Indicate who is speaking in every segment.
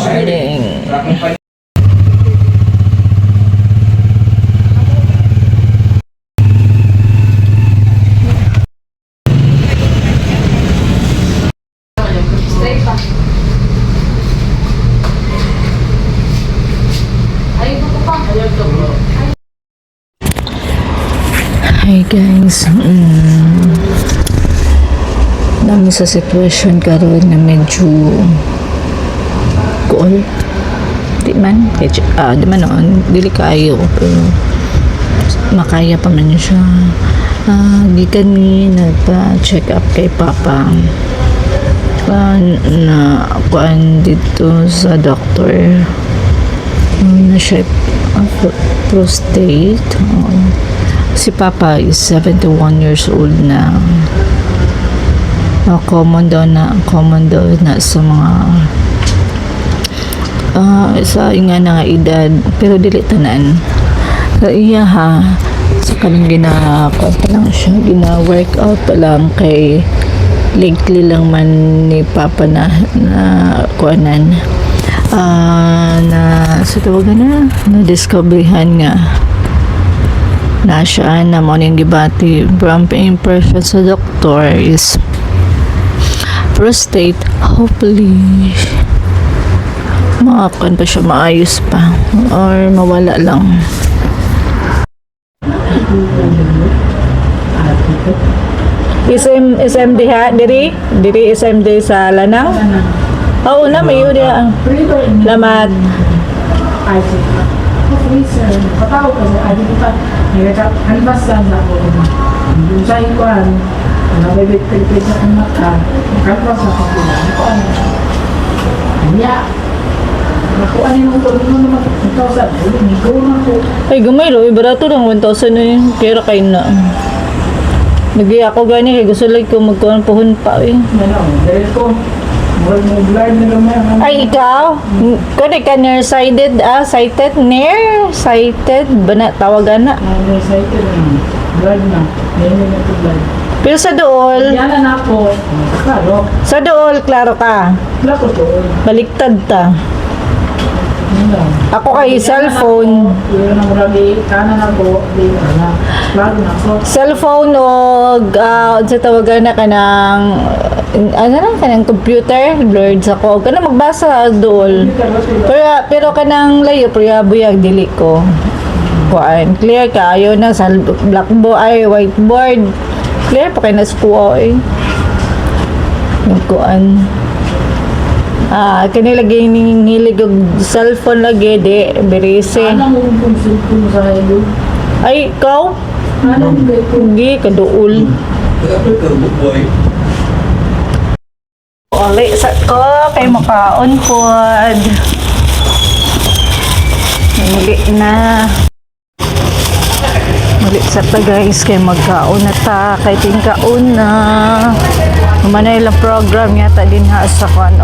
Speaker 1: morning. Hi guys, dami sa sitwasyon karon na medyo cool. Di man noon, dili kayo pero makaya pa man siya. Gikan ni nagpa-check up kay Papa. Na kuan dito sa doctor. Na siya prostate. Si Papa is 71 years old na. Common daw na sa mga sa inga na nga edad, pero dili tanan. So iya sa kanang gina-workout pa lang kay lately lang man ni Papa na kuanan na sa tawagan na discoveryhan nga na siya na morning gibati from impression sa doktor is prostate. Hopefully makakuan pa siya, maayos pa or mawala lang. SMD ha? Diri SMD sa Lanang? Oo na, may yun yan. Lamat.
Speaker 2: Patao ka sa adik pa. Halibasan na ako. Yung sa ikuan, nabibit-pit sa mata. Kalpas sa kapila. Kanya. Nakuha niyo mo naman 1,000. Migo na po.
Speaker 1: Ay, gamay lo. Barato lang 1,000 na yun. Kaya kain na. Nag-i ako gani kaya gusto lang ko magkuhan pohon pa eh.
Speaker 2: Dahil ko.
Speaker 1: Ay, ikaw? Kung ka nearsighted, sighted? Nearsighted? Ba na, tawagan na?
Speaker 2: Nearsighted na. Blood na. Ngayon na ito blood.
Speaker 1: Pero sa dool?
Speaker 2: Yan na po. Klaro.
Speaker 1: Sa dool, klaro ka?
Speaker 2: Klaro dool.
Speaker 1: Baliktad ta. Ako kay cellphone.
Speaker 2: Yun ang marami. Kanan na po. Klaro na po.
Speaker 1: Cellphone o sa tawagan na ka ng kanang computer, blurred sa ko. Kana magbasa dool. Pero kanang layo, buyag dili ko. Kuan, clear ka. Ayaw na sa blackboard, ay whiteboard. Clear pa kayo na school eh. Yung kuan. Kanila hilig og cellphone lagi, di, berese.
Speaker 2: Ano mo kung cellphone sa iyo?
Speaker 1: Ay, ikaw?
Speaker 2: Ano mo
Speaker 1: Hindi, kaduol. Uli sa ko, kay makaon pod. Muli na. Muli sa ta guys, kay magkaon na ta. Kay tingkaon na. Manay lang program yata din ha sa kwan.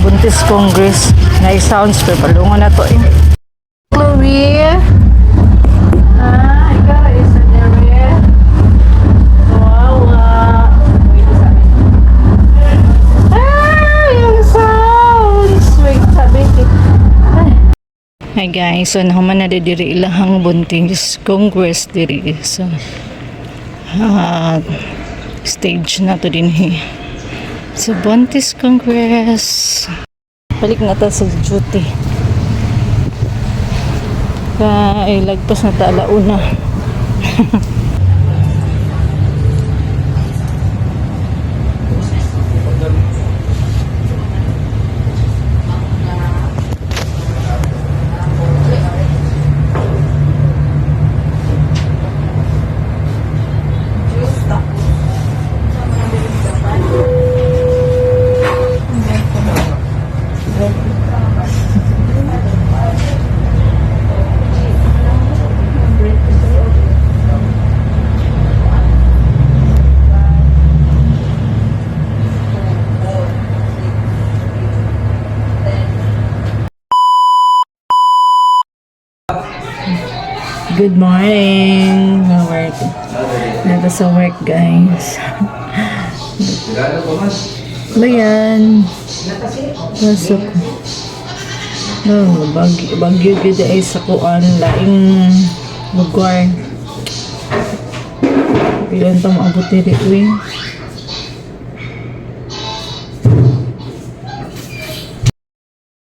Speaker 1: Buntis Congress. Na-sounds pero palungan na to eh. Chloe. Ikaw isa nere. Wawa. Yung sounds. Wait, sabi. Hi guys, so naman na diri ilahang buntis Congress diri so stage na to din so buntis Congress. Balik na ta sa duty kaya lagpas na ta alauna. Good morning. Work. Nandito sa work guys. Ba yan? Pasok. No, bagyo gid ay sa kuan laing lugar. Ilan tong maabot diri uy.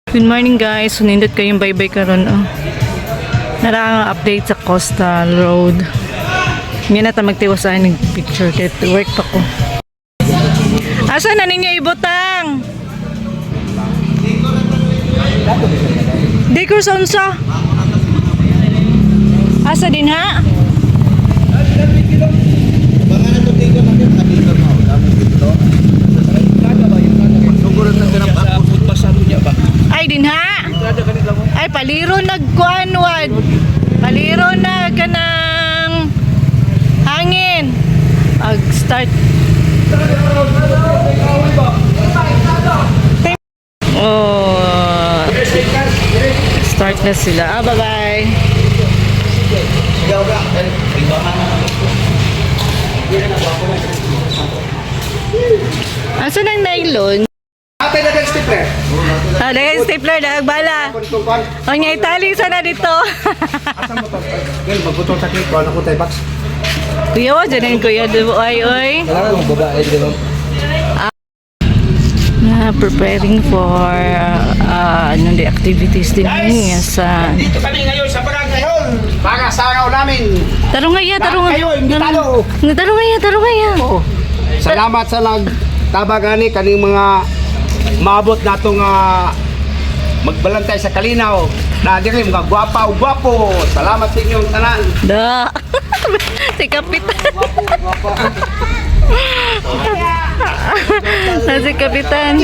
Speaker 1: Good morning guys. Sunindot kayong bye-bye karon oh. Narang update sa Coastal Road. Hindi na ta magtiwasan ng picture kay work pa ko. Asa na ninyo ibutang? Di ko sonsa. Asa din ha? Ay din ha? Ay paliro nagkuanwad. Paliro na kanang hangin. Start. Oh. Start na sila. Bye-bye. Asan ang nylon?
Speaker 3: Ate na kang stapler.
Speaker 1: Dagang stapler, dagang bala. O nga, itali sana dito.
Speaker 3: Asan mo to? Yan, magbutong sa cake. Ano ko tayo box?
Speaker 1: Kuya mo, dyan ang kuya. Oy, oy.
Speaker 3: Kailangan mong babae din.
Speaker 1: Preparing for the activities din niya sa...
Speaker 3: Dito kami ngayon sa barangay hall. Para sa araw namin.
Speaker 1: Tarungaya, tarungaya.
Speaker 3: Kayo, imbitado.
Speaker 1: Tarungaya, tarungaya.
Speaker 3: Oo. Salamat sa nagtabagani kaning mga maabot natong magbalantay sa Kalinaw. Na diri mga gwapa. Salamat sa inyong tanan.
Speaker 1: Da. Si Kapitan. Si Kapitan.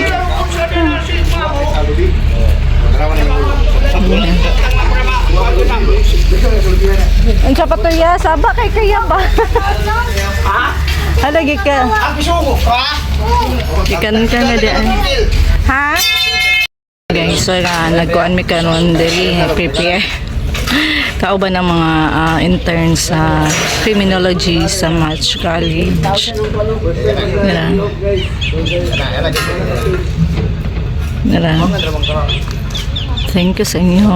Speaker 1: Ang sapatuya, saba kay kaya ba?
Speaker 3: Ha?
Speaker 1: Halagi ka.
Speaker 3: Ang bisugo, ha?
Speaker 1: Ikan ka na dyan. Ha? Guys, so nagkuhan mi karon diri prepare. Kauban ng mga interns sa criminology sa Match College. Nara. Nara. Thank you sa inyo.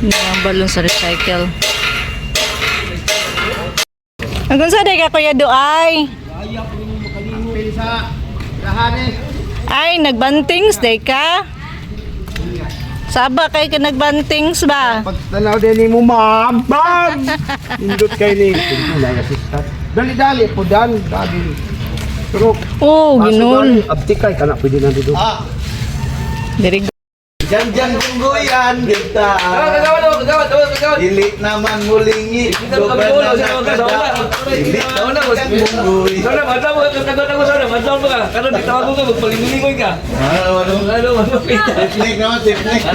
Speaker 1: Ang balon sa recycle. Hanggang sa ka kuya Duay? Ay, nagbantings day ka? Saba kay ka nagbantings ba?
Speaker 3: Pagtanaw din ni mo, ma'am. Bam! Indot kay ni. Dali-dali po, dali. Pero,
Speaker 1: Oh, ginol.
Speaker 3: abtikay ka na, pwede na dito.
Speaker 1: Diri
Speaker 4: Janjan tungguyan kita. Dili naman mulingi. Doban na nakadap. Dili naman munggoy. Teknik naman, teknik.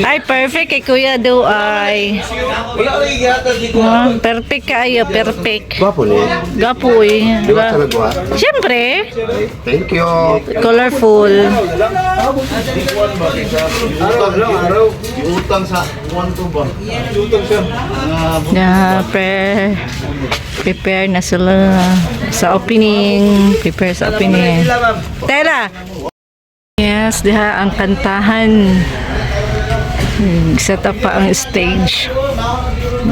Speaker 1: Ay, perfect kay kuya Duay.
Speaker 4: Wala ko igata di ko.
Speaker 1: Perfect kayo, perfect.
Speaker 3: Gwapo ni.
Speaker 1: Gapoy.
Speaker 3: Di ba sa nagwa?
Speaker 1: Siyempre,
Speaker 3: Thank you.
Speaker 1: colorful.
Speaker 4: Utang sa kuwan to ba?
Speaker 1: Na prepare na sila sa opening. Prepare sa opening. Tela! Yes, diha ang kantahan. Set up pa ang stage.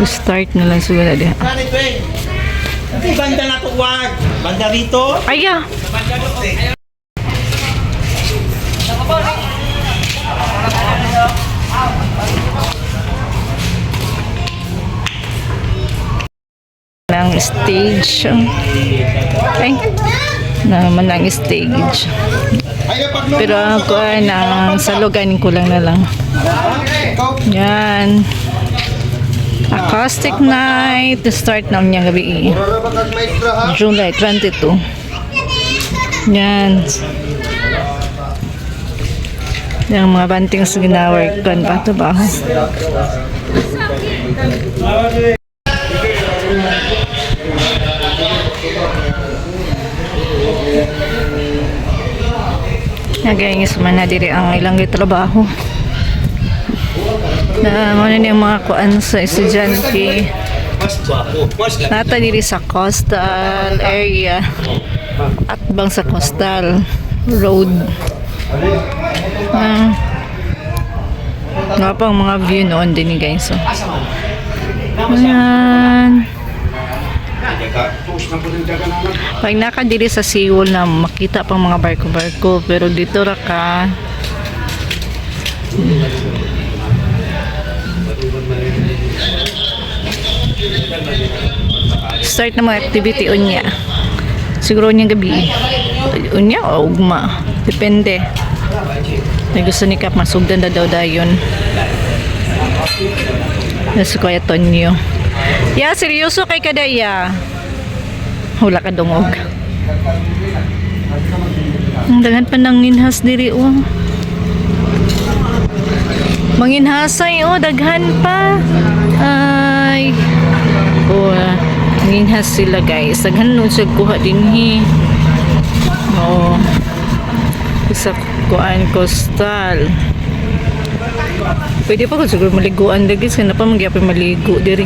Speaker 1: Start na lang sila diha.
Speaker 4: Banda na to wag. Banda rito.
Speaker 1: Aya! Lang stage. Ay, naman lang stage. Pero ako ang salugan ko lang na lang. Yan. Acoustic night. The start na niya gabi. July 22. Yan. Yung mga banting sa ginawork kan pa ito ba? Nagayos man na diri ang ilang trabaho. Na ano ni mga kuan sa estudyante. Nata diri sa coastal area. At bang sa coastal road. Nga pang mga view noon din guys. So. Ayan. Pag nakadiri sa Seoul na makita pang mga barko-barko pero dito ra ka start na mga activity unya siguro unya gabi unya o ugma depende may gusto ni Kap masugdan na daw dayon nasa Kuya Tonyo ya seryoso kay kadaya wala ka dungog ang dagan pa ng ninhas diri oh manginhasay oh daghan pa ay oh ninhas sila guys daghan nun siya kuha dinhi oh sa kuan coastal pwede pa ko siguro maliguan dagi sana pa magyapon maligo diri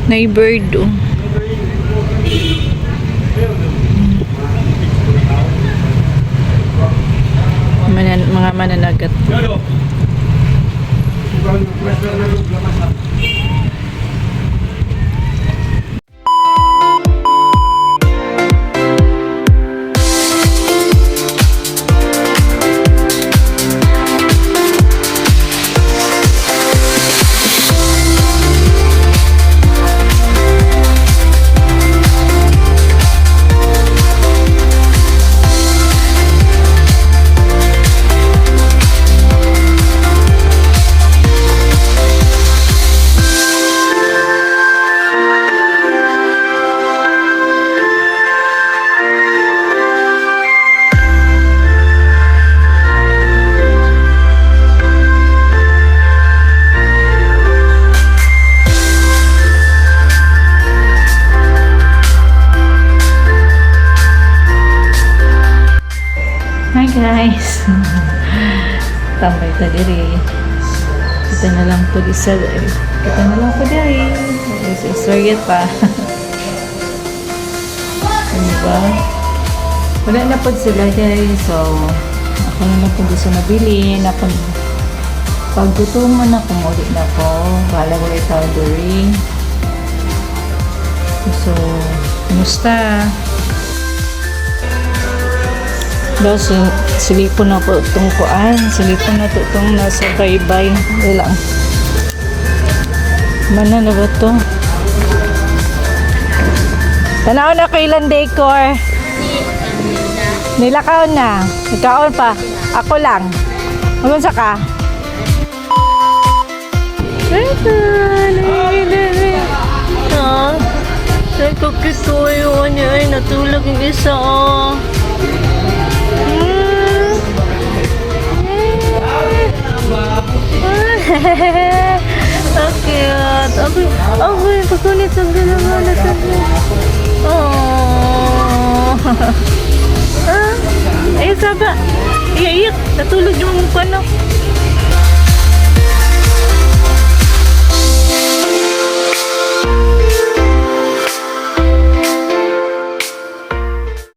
Speaker 1: Naybird oh. Mga mananagat. Hi guys. Tambay ta diri. Kita na lang po di sa kita na lang po diri. Sorry pa. Diba? Wala na po sila guys. So, ako na po gusto nabili. Paggutuman na kumuli na po. Wala ko ito diri. So, kumusta? Daw silipon na po itong kuan. Silipon na ito itong nasa baybay. Ilang. Mana na ba ito? Tanaw na ko ilang decor. Nilakaw na. Nagkaon pa. Ako lang. Magunsa ka? Ay, kakito yun. Ay, natulog yung isa. Oh. Cute. Okay, pagkunit ang galaman na sabi. Oh. Ay, saba. Iyak, natulog yung mukha na.